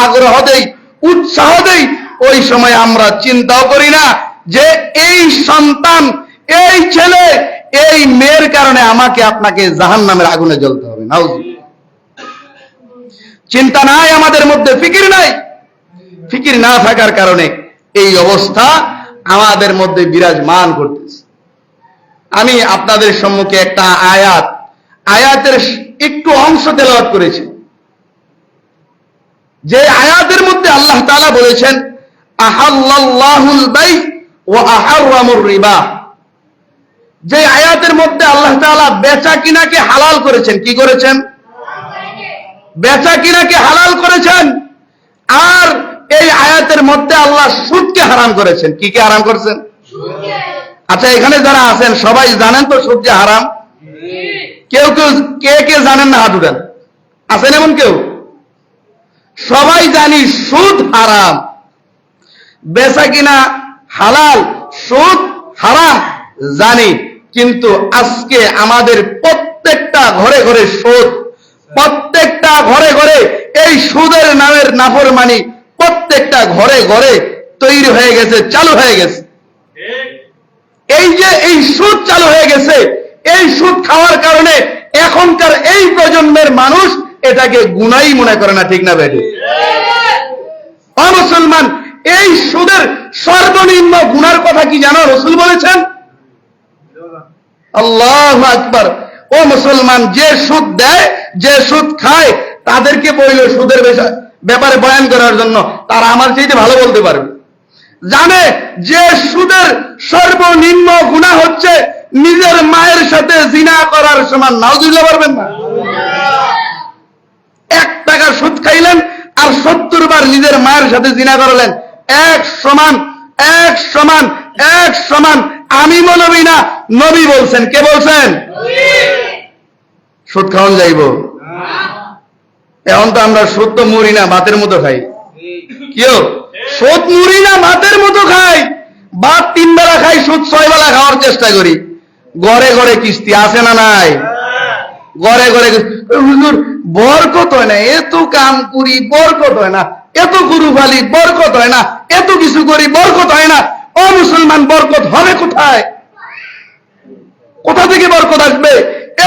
আগ্রহ দেই, উৎসাহ দেই, ওই সময় আমরা চিন্তাও করি না যে এই সন্তান, এই ছেলে, এই মেয়ের কারণে আমাকে আপনাকে জাহান্নামের আগুনে জ্বলতে হবে। নাউজুবিল্লাহ। চিন্তা নাই আমাদের মধ্যে, ফিকির নাই। ফিকির না থাকার কারণে এই অবস্থা আমাদের মধ্যে বিরাজমান করতেছে। আমি আপনাদের সম্মুখে একটা আয়াতের একটু অংশ তেলাওয়াত করেছি, যে আয়াতের মধ্যে আল্লাহ তাআলা বলেছেন আহাল্লাল্লাহুল বাই ওয়া আহাররামুর রিবা। যে আয়াতের মধ্যে আল্লাহ তাআলা বেচা কিনাকে হালাল করেছেন। কি করেছেন? বেচা কিনাকে হালাল করেছেন। আর এই আয়াতের মধ্যে আল্লাহ সুদকে হারাম করেছেন। কি কে হারাম করেছেন? আচ্ছা, এখানে যারা আছেন সবাই জানেন তো সুদ যে হারাম? কেউ কেউ কে জানেন না? হাত উঠান। আছেন এমন কেউ? সবাই জানি সুদ হারাম, বেচা কিনা হালাল, সুদ হারাম জানি। কিন্তু আজকে আমাদের প্রত্যেকটা ঘরে ঘরে সুদ, প্রত্যেকটা ঘরে ঘরে এই সুদের নামের নাফরমানি প্রত্যেকটা ঘরে ঘরে তৈরি হয়ে গেছে, চালু হয়ে গেছে। এই যে এই সুদ চালু হয়ে গেছে, এই সুদ খাওয়ার কারণে এখনকার এই প্রজন্মের মানুষ এটাকে গুনাহই মনে করে না। ঠিক না বেটি? ও মুসলমান, এই সুদের সর্বনিম্ন গুনার কথা কি জানো? রাসূল বলেছেন। আল্লাহু আকবার। ও মুসলমান, যে সুদ দেয়, যে সুদ খায়, তাদেরকে বলল সুদের ব্যাপারে বয়ান করার জন্য, তারা আমার চাইতে ভালো বলতে পারবে। জানে যে সুদের সর্বনিম্ন গুনাহ হচ্ছে নিজের মায়ের সাথে জিনা করার সমান। নাউজুবিল্লাহ বলবেন না? 1 টাকা সুদ খাইলেন আর 70 বার নিজের মায়ের সাথে জিনা করলেন। এক সমান, এক সমান, এক সমান। আমি মৌলবী না, নবী বলছেন। কে বলছেন? সুদ খাওয়ান যাইব? এখন তো আমরা সুদ তো মুড়ি না ভাতের মতো খাই। কেউ সুদ মুড়ি না ভাতের মতো খাই। ভাত 3 বেলা খাই, সুদ 6 বেলা খাওয়ার চেষ্টা করি। ঘরে ঘরে কিস্তি আছে না নাই? ঘরে ঘরে হুজুর বরকত হয় না, এত কাম করি বরকত হয় না, এত গরু ফালি বরকত হয় না, এত কিছু করি বরকত হয় না। ও মুসলমান, বরকত হবে কোথায়? কোথা থেকে বরকত আসবে?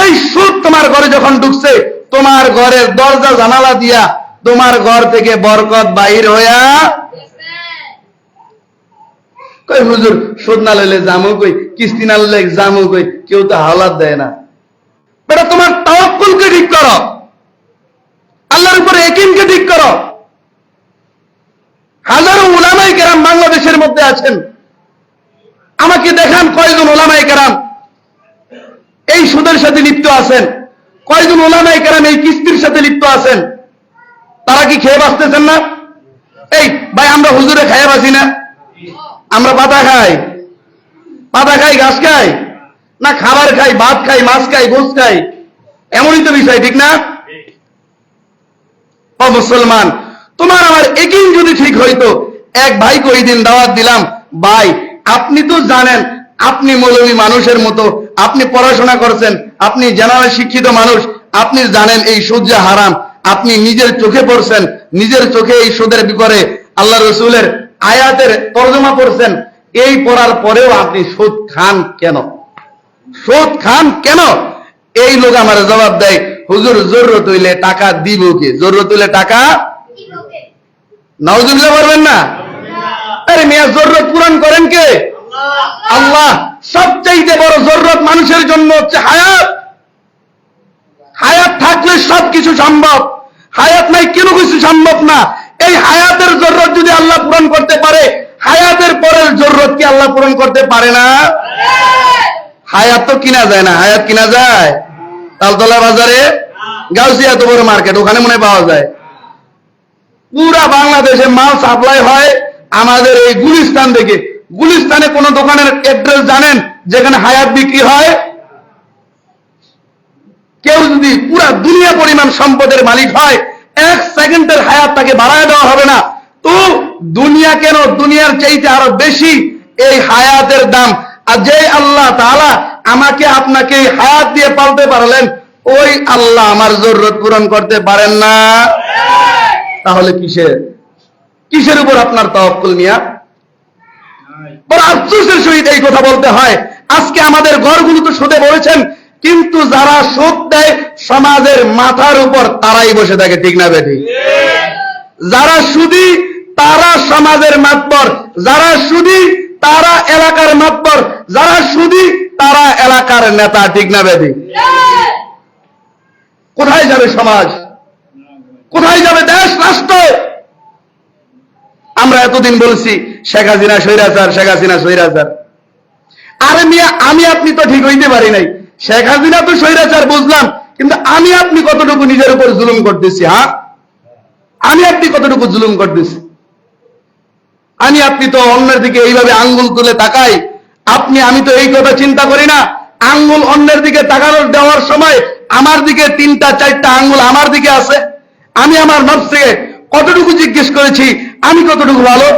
এই সুদ তোমার ঘরে যখন ঢুকছে, তোমার ঘরের দরজা জানালা দিয়া তোমার ঘর থেকে বরকত বাহির হইয়া কই হুজুর সুদ না লইলে জামু কই, কিস্তি না লইলে জামু কই, কেউ তো হাওলাত দেয় না। বেটা, তোমার তাওয়াক্কুলকে ঠিক করো, আল্লাহর উপরে ইয়াকিনকে ঠিক করো। হাজারো উলামায়ে কেরাম বাংলাদেশের মধ্যে আছেন, আমাকে দেখান কয়জন উলামায়ে কেরাম এই সুদের সাথে লিপ্ত আছেন, কয়জন উলামায়ে কেরাম এই কিস্তির সাথে লিপ্ত আছেন। তারা কি খেয়ে বাঁচতেছেন না? এই ভাই, আমরা হুজুরে খেয়ে বাঁচি না? আমরা পাতা খাই, পাতা খাই, ঘাস খাই না? খাবার খাই, ভাত খাই, মাছ খাই, গোশ খাই। এমনই তো বিষয়, ঠিক না? ও মুসলমান, তোমার আমার ইয়াকিন যদি ঠিক হইতো, এক ভাইকে ওই দিন দাওয়াত দিলাম, ভাই আপনি তো জানেন, আপনি মৌলবী মানুষের মতো, আপনি পড়াশোনা করছেন, আপনি জেনারেল শিক্ষিত মানুষ, আপনি জানেন এই সুদ যে হারাম, আপনি নিজের চোখে পড়ছেন, নিজের চোখে এই সুদের ব্যাপারে আল্লাহ রসুলের আয়াতের তরজমা পড়ছেন। এই পড়ার পরেও আপনি সুদ খান কেন? সুদ খান কেন? এই লোক আমার জবাব দেয়, হুজুর জরুরত হইলে টাকা দিব কে? জরুরত হইলে টাকা নাউজুবিল্লাহ বলবেন না? আরে মিয়া, জরুরত পূরণ করেন কে? আল্লাহ। সবচাইতে বড় জরুরত মানুষের জন্য হচ্ছে হায়াত। হায়াত থাকলে সবকিছু সম্ভব, হায়াত নাই কোনো কিছু সম্ভব না। এই হায়াতের জরুরত যদি আল্লাহ পূরণ করতে পারে, হায়াতের পরের জরুরত কি আল্লাহ পূরণ করতে পারে না? হায়াত তো কিনা যায় না। হায়াত কিনা যায়? তালতলা বাজারে গাউসিয়া তো বড় মার্কেট, ওখানে মনে পাওয়া যায়। পুরা বাংলাদেশে মাল সাপ্লাই হয় আমাদের এই গুলিস্তান থেকে। গুলিস্তানে কোন দোকানের অ্যাড্রেস জানেন যেখানে হায়াত বিক্রি হয়? কেউ যদি পুরা দুনিয়া পরিমাণ সম্পদের মালিক হয়, 1 সেকেন্ডের হায়াত তাকে বাড়ায় দেওয়া হবে না। তো দুনিয়া কেন, দুনিয়ার চাইতে আরো বেশি এই হায়াতের দাম। আর যে আল্লাহ তাআলা আমাকে আপনাকে হায়াত দিয়ে পালতে পারলেন, ওই আল্লাহ আমার জরুরত পূরণ করতে পারেন না? তাহলে কিসের উপর আপনার তাওয়াক্কুল মিয়া? বড় আফসোসের সহিত এই কথা বলতে হয়, আজকে আমাদের ঘরগুলো তো সুদে বলেছেন, কিন্তু যারা সুদ দেয় সমাজের মাথার উপর তারাই বসে থাকে, ঠিক না বেঠিক? যারা সুদী তারা সমাজের মাতবর, যারা সুদী তারা এলাকার মাতবর, যারা সুদী তারা এলাকার নেতা, ঠিক না বেঠিক? কোথায় যাবে সমাজ? কোথায় যাবে দেশ রাষ্ট্র? আমরা এতদিন বলছি শেখ হাসিনা স্বৈরাচার, শেখ হাসিনা স্বৈরাচার। আরে মিয়া, আমি আপনি তো ঠিক হইতে পারি নাই। শেখ হাসিনা তো স্বৈরাচার বুঝলাম, কিন্তু আমি আপনি কতটুকু নিজের উপর জুলুম করতেছি? হ্যাঁ, আমি আপনি কতটুকু জুলুম করতেছি? আমি আপনি তো অন্যের দিকে এইভাবে আঙ্গুল তুলে তাকাই, আমি তো এই কথা চিন্তা করি না। আঙ্গুল অন্যের দিকে তাকানোর দেওয়ার সময় আমার দিকে 3-4টা আঙ্গুল আমার দিকে আছে। আমি আমার নফসকে কতটুকু জিজ্ঞেস করেছি আমি কতটুকু ভালো,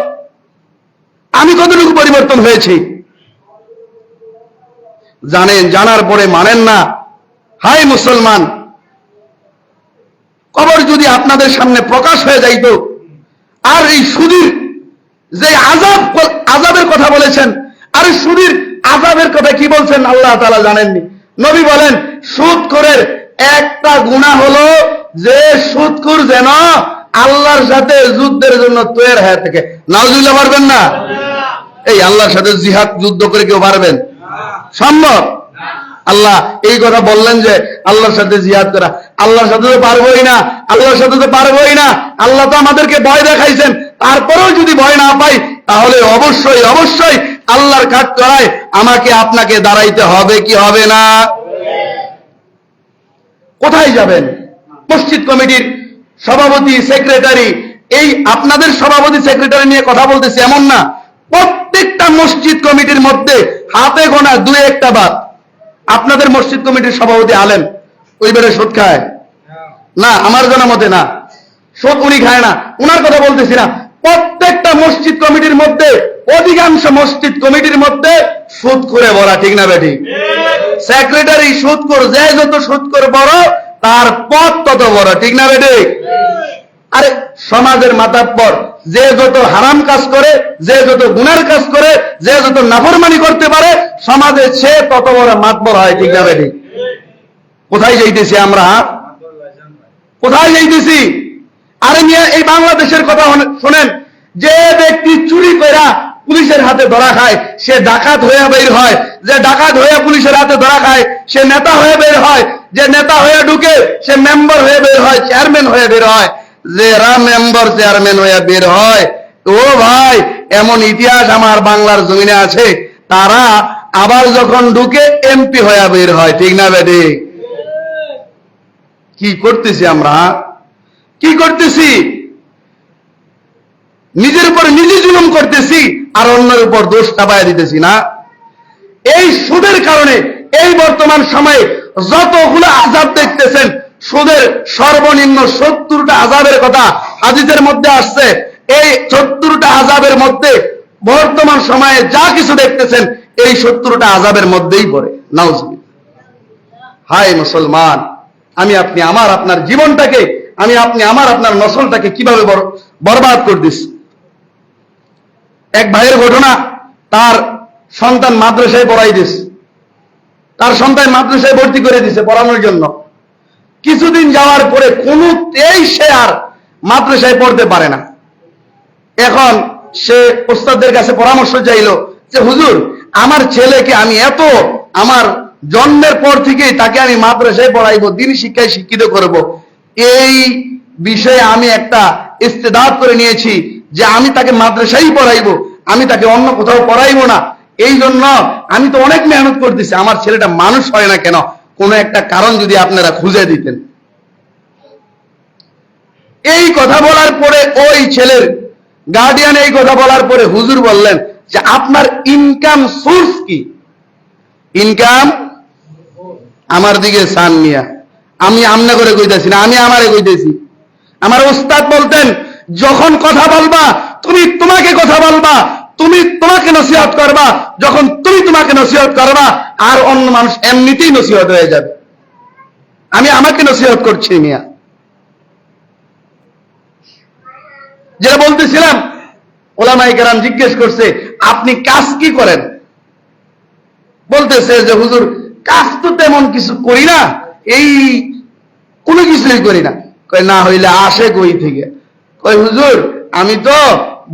আমি কতটুকু পরিবর্তন হয়েছি? জানেন, জানার পরে মানেন না। হাই মুসলমান, কবর যদি আপনাদের সামনে প্রকাশ হয়ে যাইত, আর এই সুদীর যে আযাবের কথা বলেছেন, আর সুদীর আযাবের কথা কি বলছেন আল্লাহ তাআলা জানেননি? নবী বলেন সুদখোরের একটা গুনাহ হলো যে সুদখোর যেন আল্লাহর সাথে যুদ্ধের জন্য তৈরি হয়ে থাকে। নাউজুবিল্লাহ, পারবেন না? এই আল্লাহর সাথে জিহাদ যুদ্ধ করে কেউ পারবেন? সম্ভব? আল্লাহ এই কথা বললেন যে আল্লাহর সাথে জিহাদ করা, আল্লাহর সাথে তো পারবোই না, আল্লাহর সাথে তো পারবোই না। আল্লাহ তো আমাদেরকে ভয় দেখাইছেন, তারপরেও যদি ভয় না পাই তাহলে অবশ্যই অবশ্যই আল্লাহর কাজ করায় আমাকে আপনাকে দাঁড়াইতে হবে কি হবে না? কোথায় যাবেন? মসজিদ কমিটির সভাপতি, সেক্রেটারি, এই আপনাদের সভাপতি সেক্রেটারি নিয়ে কথা বলতেছি এমন না, প্রত্যেকটা মসজিদ কমিটির মধ্যে হাতে গোনা 2-1টা বাদ। আপনাদের মসজিদ কমিটির সভাপতি আলেম, ওই বেড়ে সুদ খায় না? আমার জানা মতে না, সুদ উনি খায় না, উনার কথা বলতেছি না। প্রত্যেকটা মসজিদ কমিটির মধ্যে, অধিকাংশ মসজিদ কমিটির মধ্যে সুদখোরে ভরা, ঠিক না বেঠিক? সেক্রেটারি সুদখোর, যে যত সুদখোর বড় তার পদ তত বড়, ঠিক না বেঠিক? আরে সমাজের মাথাব্বর যে যত হারাম কাজ করে, যে যত গুনার কাজ করে, যে যত নাফরমানি করতে পারে সমাজে, সে তত বড় মাতবর হয়, ঠিক না বেঠিক? কোথায় যাইতেছি আমরা? কোথায় যাইতেছি? আরে মিয়া, এই বাংলাদেশের কথা শোনেন, যে ব্যক্তি চুরি কইরা পুলিশের হাতে ধরা খায় সে ডাকাত হয়ে বের হয়, যে ডাকাত হয়ে পুলিশের হাতে ধরা খায় সে নেতা হয়ে বের হয়, যে নেতা হয়ে ঢুকে সে মেম্বার হয়ে বের হয়, চেয়ারম্যান হয়ে বের হয়, যারা মেম্বার চেয়ারম্যান হয়ে বের হয়, ও ভাই এমন ইতিহাস আমার বাংলার জমিনে আছে, তারা আবার যখন ঢুকে এমপি হয়ে বের হয়, ঠিক না বেটি? কি করতেছি আমরা? কি করতেছি? নিজের উপর নিজে জুলুম করতেছি আর অন্যের উপর দোষ চাপায় দিতেছি না? এই সুদের কারণে এই বর্তমান সময়ে যতগুলো আযাব দেখতেছেন, সুদের সর্বনিম্ন 70টা আযাবের কথা হাদিসের মধ্যে আসছে। এই 70টা আযাবের মধ্যে বর্তমান সময়ে যা কিছু দেখতেছেন এই 70টা আযাবের মধ্যেই পড়ে। নাউজুবিল্লাহ। হায় মুসলমান, আমি আপনি আমার আপনার জীবনটাকে, আমি আপনি আমার আপনার নসলটাকে কিভাবে বরবাদ করে দিচ্ছি। এক ভাইয়ের ঘটনা, তার সন্তান মাদ্রাসায় পড়াই দিচ্ছে, তার সন্তান মাদ্রাসায় ভর্তি করে দিছে পড়ানোর জন্য। কিছুদিন যাওয়ার পরে কোনতেই সে আর মাদ্রাসায় পড়তে পারে না। এখন সে ওস্তাদের কাছে পরামর্শ চাইলো যে হুজুর, আমার ছেলেকে আমি আমার জন্মের পর থেকেই তাকে আমি মাদ্রাসায় পড়াইবো, দ্বীনি শিক্ষায় শিক্ষিত করব। এই বিষয়ে আমি একটা ইস্তেদাদ করে নিয়েছি যে আমি তাকে মাদ্রাসায় পড়াইবো, আমি তাকে অন্য কোথাও পড়াইবো না। এই জন্য আমি তো অনেক মেহনত করতেছি, আমার ছেলেটা মানুষ হয় না কেন? কোন একটা কারণ যদি আপনারা খুঁজে দিতেন। এই কথা বলার পরে ওই ছেলের গার্ডিয়ান এই কথা বলার পরে হুজুর বললেন যে আপনার ইনকাম সোর্স কি? ইনকাম আমার দিকে সান মিয়া, আমি আমনে করে কইতেছি না, আমি আমারে কইতেছি। আমার উস্তাদ বলতেন যখন কথা বলবা তুমি তোমাকে কথা বলবা, তুমি তোমাকে নসিহত করবা, যখন তুমি তোমাকে নসিহত করবা আর অন্য মানুষ এমনিতেই নসিহত হয়ে যাবে। আমি আমাকে নসিহত করছি মিয়া। যেটা বলতেছিলাম, ওলামায়ে কেরাম জিজ্ঞেস করছে আপনি কাজ কি করেন? বলতেছে যে হুজুর কাজ তো তেমন কিছু করি না, এই কোনো কিছুই করি না। কয় না হইলে আসে কই থেকে? কয় হুজুর আমি তো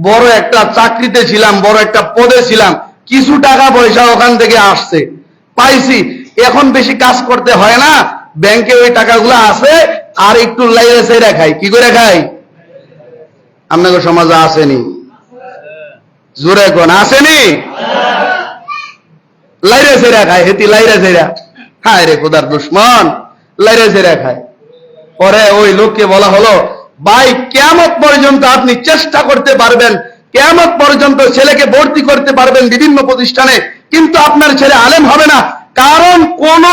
বড় একটা চাকরিতে ছিলাম, বড় একটা পদে ছিলাম, কিছু টাকা পয়সা ওখান থেকে আসছে, পাইছি, এখন বেশি কাজ করতে হয় না, ব্যাংকে ওই টাকাগুলো আছে, আর একটু লাইরে সেরা খাই। কি করে খাই? আপনাদের সমাজে আসেনি? জোরে কোন আসেনি? লাইরে সেরা খায়, হেতি লাইরে সেরা। হায় রে খোদার দুশ্মন, লাইরে সেরা খায়। পরে ওই লোককে বলা হলো, ভাই কিয়ামত পর্যন্ত আপনি চেষ্টা করতে পারবেন, কিয়ামত পর্যন্ত ছেলেকে ভর্তি করতে পারবেন বিভিন্ন প্রতিষ্ঠানে, কিন্তু আপনার ছেলে আলেম হবে না, কারণ কোন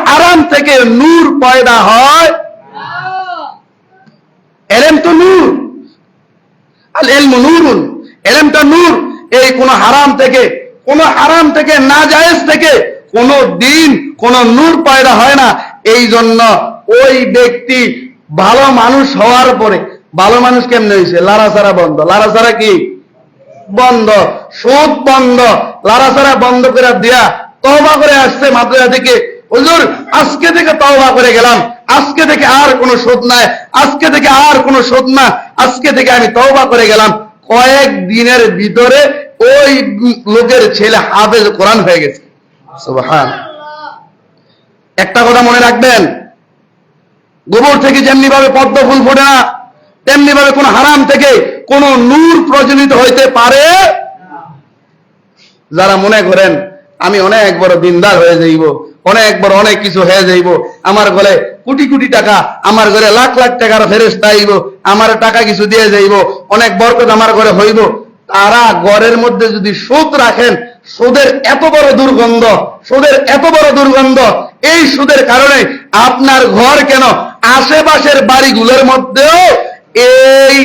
হারাম থেকে নূর পয়দা হয়। এলেম তো নূর, আল ইলমু নূরুন, এলেমটা নূর। এই কোন হারাম থেকে নাজায়েজ থেকে কোন দিন কোন নূর পয়দা হয় না। এই জন্য ওই ব্যক্তি ভালো মানুষ হওয়ার পরে, ভালো মানুষ কেমনে হয়েছে? লাড়াছাড়া বন্ধ। লাড়াছাড়া কি বন্ধ? সুদ বন্ধ। লাড়াছাড়া বন্ধ করে দিয়া তওবা করে আসছে মাদ্রাসা থেকে, হুজুর আজকে থেকে তওবা করে গেলাম, আজকে থেকে আর কোনো সুদ নাই, আজকে থেকে আর কোনো সুদ না, আজকে থেকে আমি তওবা করে গেলাম। কয়েক দিনের ভিতরে ওই লোকের ছেলে হাফেজ কোরআন হয়ে গেছে। সুবহানাল্লাহ। একটা কথা মনে রাখবেন, গোবর থেকে যেমনি ভাবে পদ্ম ফুল ফোটে না, তেমনি ভাবে কোন হারাম থেকে কোন নূর প্রজ্বলিত হইতে পারে। যারা মনে করেন আমি অনেক বড় দিনদার হয়ে যাইব, অনেক বড় অনেক কিছু হয়ে যাইব, আমার ঘরে কোটি কোটি টাকা, আমার ঘরে লাখ লাখ টাকার ফেরেশতা আইব, আমার টাকা কিছু দিয়ে যাইব, অনেক বরকত আমার ঘরে হইব, তারা ঘরের মধ্যে যদি সুদ রাখেন, সুদের এত বড় দুর্গন্ধ, সুদের এত বড় দুর্গন্ধ, এই সুদের কারণে আপনার ঘর কেন আশেপাশের বাড়িগুলোর মধ্যেও এই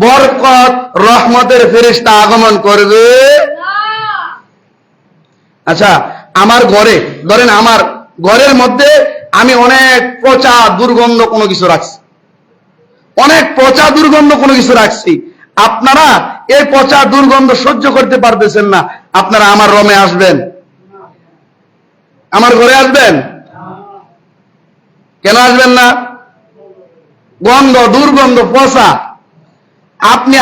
বরকত রহমতের ফেরেশতা আগমন করবে। আচ্ছা, আমার ঘরে ধরেন, আমার ঘরের মধ্যে আমি অনেক পচা দুর্গন্ধ কোনো কিছু রাখছি, অনেক পচা দুর্গন্ধ কোনো কিছু রাখছি, আপনারা এই পচা দুর্গন্ধ সহ্য করতে পারতেছেন না, আপনারা আমার রুমে আসবেন? আমার ঘরে আসবেন? কেন আসবেন না? গন্ধ, দুর্গন্ধ, পচা।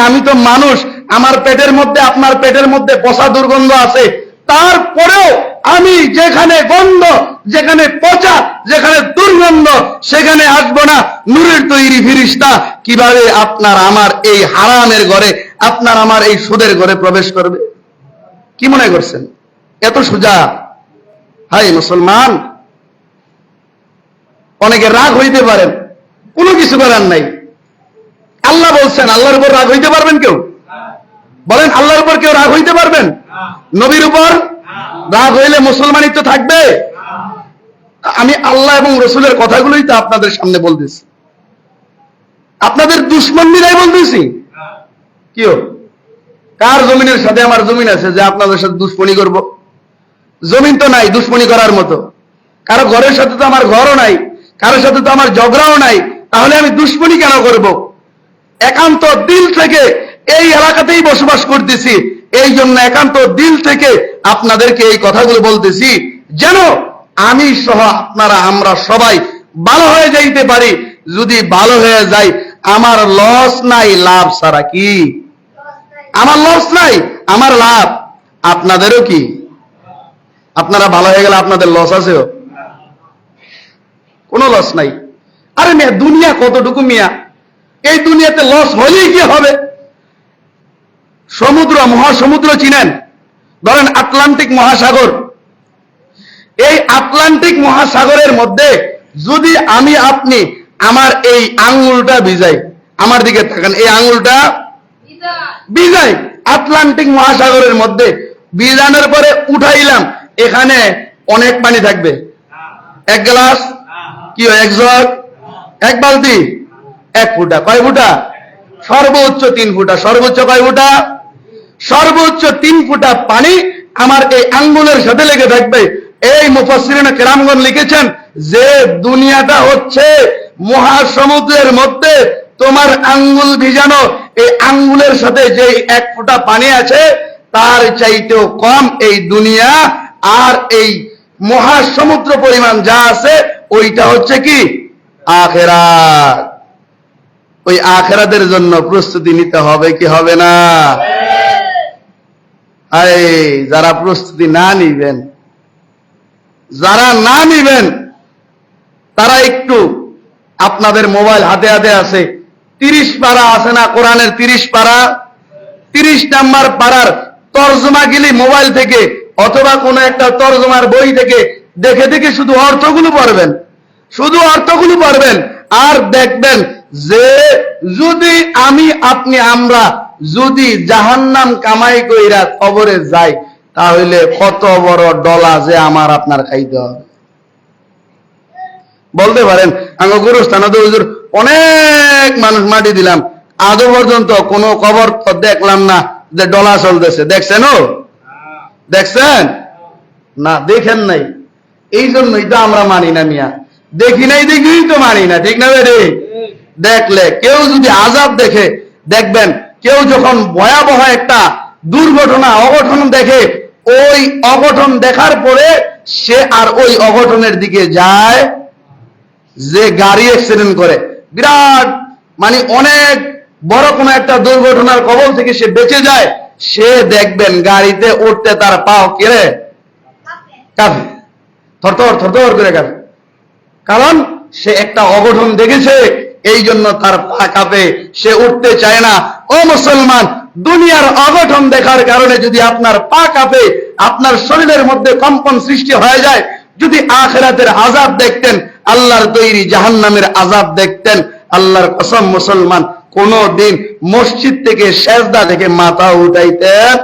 আমি তো মানুষ, আমার পেটের মধ্যে আপনার পেটের মধ্যে পচা দুর্গন্ধ আছে, তারপরেও আমি যেখানে গন্ধ, যেখানে পচা, যেখানে দুর্গন্ধ, সেখানে আসবো না? নূরের তৈরি ফেরেশতা কিভাবে আপনার আমার এই হারামের ঘরে, আপনার আমার এই সুদের ঘরে প্রবেশ করবে? কি মনে করছেন এত সোজা? হাই মুসলমান, অনেকে রাগ হইতে পারেন, কোনো কিছু করার নাই। আল্লাহ বলছেন, আল্লাহর উপর রাগ হইতে পারবেন কেউ? বলেন, আল্লাহর উপর কেউ রাগ হইতে পারবেন? নবীর উপর রাগ হইলে মুসলমানিত্ব থাকবে? আমি আল্লাহ এবং রসুলের কথাগুলোই তো আপনাদের সামনে বলতেছি, আপনাদের দুশ্মন মিলাই বলতেছি। কিও কার জমিনের সাথে আমার জমিন আছে যে আপনাদের সাথে দুশ্মনী করব? জমিন তো নাই দুশ্মনী করার মতো, কারো ঘরের সাথে তো আমার ঘরও নাই, কারোর সাথে তো আমার ঝগড়াও নাই, তাহলে আমি দুশ্মনী কেন করব? একান্ত দিল থেকে এই এলাকাতেই বসবাস করতেছি, এই জন্য একান্ত দিল থেকে আপনাদেরকে এই কথাগুলো বলতেছি, যেন আমি সহ আপনারা, আমরা সবাই ভালো হয়ে যাইতে পারি। যদি ভালো হয়ে যাই, আমার লস নাই, লাভ ছাড়া। কি আমার লস নাই, আমার লাভ। আপনাদেরও কি? আপনারা ভালো হয়ে গেলে আপনাদের লস আছেও? কোনো লস নাই। আরে মিয়া, দুনিয়া কতটুকু মিয়া, এই দুনিয়াতে লস হলেই কি হবে? সমুদ্র, মহাসমুদ্র চিনেন? ধরেন আটলান্টিক মহাসাগর, এই আটলান্টিক মহাসাগরের মধ্যে যদি আমি আপনি আমার এই আঙ্গুলটা ভিজাই, আমার দিকে থাকেন, এই আঙ্গুলটা ভিজাই আটলান্টিক মহাসাগরের মধ্যে, ভিজানোর পরে উঠাইলাম, এখানে অনেক পানি থাকবে? এক গ্লাস কি, এক জগ, এক বালতি, 1 ফুটা। কয় ফুটা? সর্বোচ্চ 3 ফুটা। সর্বোচ্চ কয় ফুটা? সর্বোচ্চ 3 ফুটা পানি আমার এই আঙ্গুলের সাথে লেগে থাকবে। এই মুফাসসিরিন কেরামগণ লিখেছেন যে দুনিয়াটা হচ্ছে মহাসমুদ্রের মধ্যে তোমার আঙ্গুল ভিজানো এই আঙ্গুলের সাথে যে এক ফোঁটা পানি আছে তার চাইতেও কম এই দুনিয়া, আর এই মহাসমুদ্র পরিমাণ যা আছে ওইটা হচ্ছে কি আখিরাত। ওই আখিরাতের জন্য প্রস্তুতি নিতে হবে কি হবে না? যারা প্রস্তুতি না নিবেন, যারা না নিবেন, তারা একটু আপনাদের মোবাইল হাতে হাতে আছে, 30 পারা আছে না কোরআনের, 30 পারা, 30 নাম্বার পারার তর্জমাগুলি মোবাইল থেকে অথবা কোনো একটা তর্জমার বই থেকে দেখে দেখে শুধু অর্থগুলো পড়বেন, শুধু অর্থগুলো পড়বেন, আর দেখবেন যে যদি আমরা যদি জাহান্নাম কামাই কইরা কবরে যাই তাহলে কত বড় ডলা যে আমার আপনার খাইতে হবে। বলতে পারেন আঙ্গ গুরুস্থানে তো হুজুর অনেক মানুষ মাটি দিলাম, আজও পর্যন্ত কোনো কবর তো দেখলাম না যে ডলা চলতেছে। দেখছেন? দেখছেন না? দেখেন নাই, এই জন্যই তো আমরা মানি না মিয়া। দেখি নাই দেখেই তো মানি না, ঠিক না রে? দেখলে কেউ যদি আযাব দেখে, দেখবেন কেউ যখন ভয়াবহ একটা দুর্ঘটনা অঘটন দেখে, ওই অঘটন দেখার পরে সে আর ওই অঘটনের দিকে যায়, যে গাড়ি অ্যাক্সিডেন্ট করে বিরাট মানে অনেক বড় কোনো একটা দুর্ঘটনার কবল থেকে সে বেঁচে যায়, সে দেখবেন গাড়িতে উঠতে তার পাও কেড়ে কাঁপে, থরথর থরথর করে কাঁপে, কারণ সে একটা অঘটন দেখেছে, এই জন্য তার পা কাঁপে, সে উঠতে চায় না। ও মুসলমান, দুনিয়ার অঘটন দেখার কারণে যদি আপনার পা কাঁপে, আপনার শরীরের মধ্যে কম্পন সৃষ্টি হয়ে যায়, যদি আখিরাতের আযাব দেখতেন, আল্লাহর তৈরি জাহান্নামের আযাব দেখতেন, আল্লাহর কসম মুসলমান কোনদিন মসজিদ থেকে সেজদা থেকে মাথা উঠাইতেন।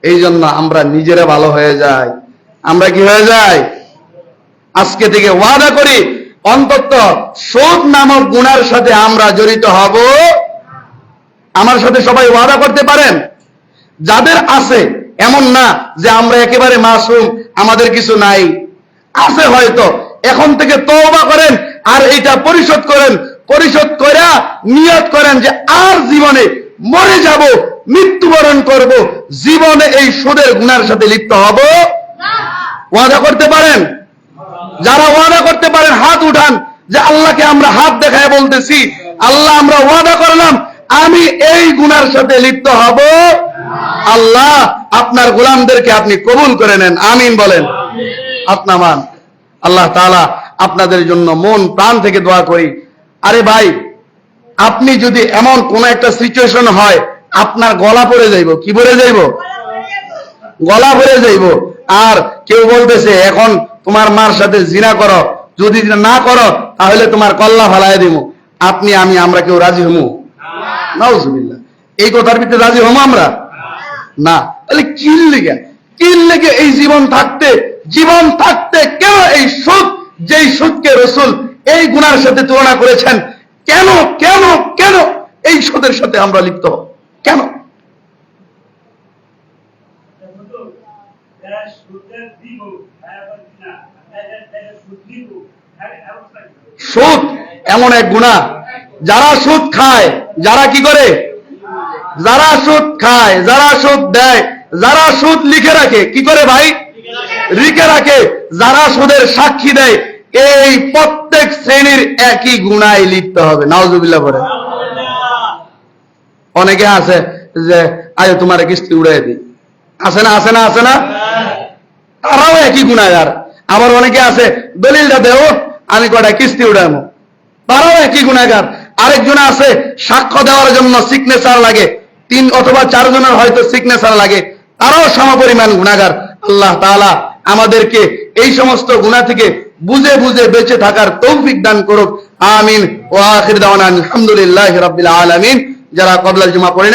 এই জন্য আমরা নিজেরা ভালো হয়ে যাই। আমরা কি হয়ে যাই? আজকে থেকে ওয়াদা করি অন্তত সুদ নামক গুনার সাথে আমরা জড়িত হব। আমার সাথে সবাই ওয়াদা করতে পারেন? যাদের আছে, এমন না যে আমরা একেবারে মাসুম, আমাদের কিছু নাই, আছে হয়তো, এখন থেকে তওবা করেন আর এটা পরিশোধ করেন, পরিশোধ করে নিয়ত করেন যে আর জীবনে মরে যাব, মৃত্যুবরণ করব, জীবনে এই সুদের গুনার সাথে লিপ্ত হব না। ওয়াদা করতে পারেন? যারা ওয়াদা করতে পারেন হাত উঠান, যে আল্লাহকে আমরা হাত দেখায় বলতেছি, আল্লাহ আমরা ওয়াদা করলাম আমি এই গুনার সাথে লিপ্ত হব। আল্লাহ আপনার গোলামদেরকে আপনি কবুল করে নেন, আমিন বলেন। আপনামান আল্লাহ তাআলা আপনাদের জন্য মন প্রাণ থেকে দোয়া করি। আরে ভাই, আপনি যদি এমন কোন একটা সিচুয়েশন হয় আপনার গলা পড়ে যাইব, কি পড়ে যাইব? গলা পড়ে যাইব। আর কেউ বলতেছে এখন তোমার মার সাথে জিনা করো, যদি না করো তাহলে তোমার কল্লা ফালাই দিব, আপনি আমরা কেউ রাজি হমু? নাউজুবিল্লাহ। এই কথার ভিতরে রাজি হমু আমরা না? তাহলে কি লেগে এই জীবন থাকতে কেন এই সুদ, যেই সুদকে রাসূল এই গুনার সাথে তুলনা করেছেন, কেন কেন কেন এই সুদের সাথে আমরা লিপ্ত হব? কেন? সুদ এমন এক গুনাহ, যারা সুদ খায়, যারা কি করে, যারা সুদ খায়, যারা সুদ দেয়, যারা সুদ লিখে রাখে, কি করে ভাই? লিখে রাখে, যারা সুদের সাক্ষী দেয়, এই প্রত্যেক শ্রেণীর একই গুনায় লিপ্ত হবে। নাউজুবিল্লাহ বলে। অনেকে আছে যে আজ তোমার কিস্তি উড়াই দিই, আছে না? আছে না? আছে না? তারাও একই গুনাহগার। আবার অনেকে আছে দলিলটা দেও, আমি কয়টা কিস্তি উড়াবো, তারাও একই গুনাহগার। আরেকজন আছে সাক্ষ্য দেওয়ার জন্য সিগনেচার লাগে, 3 অথবা 4 জনের হয়তো সিগনেচার লাগে, তারাও সমপরিমাণ গুনাহগার। আল্লাহ তাআলা আমাদেরকে এই সমস্ত গুনাহ থেকে বুঝে বুঝে বেঁচে থাকার তৌফিক দান করুক, আমিন। ওয়া আখির দাওয়ানা আলহামদুলিল্লাহি রাব্বিল আলামিন। যারা ক্বাবলাল জুমা পড়েন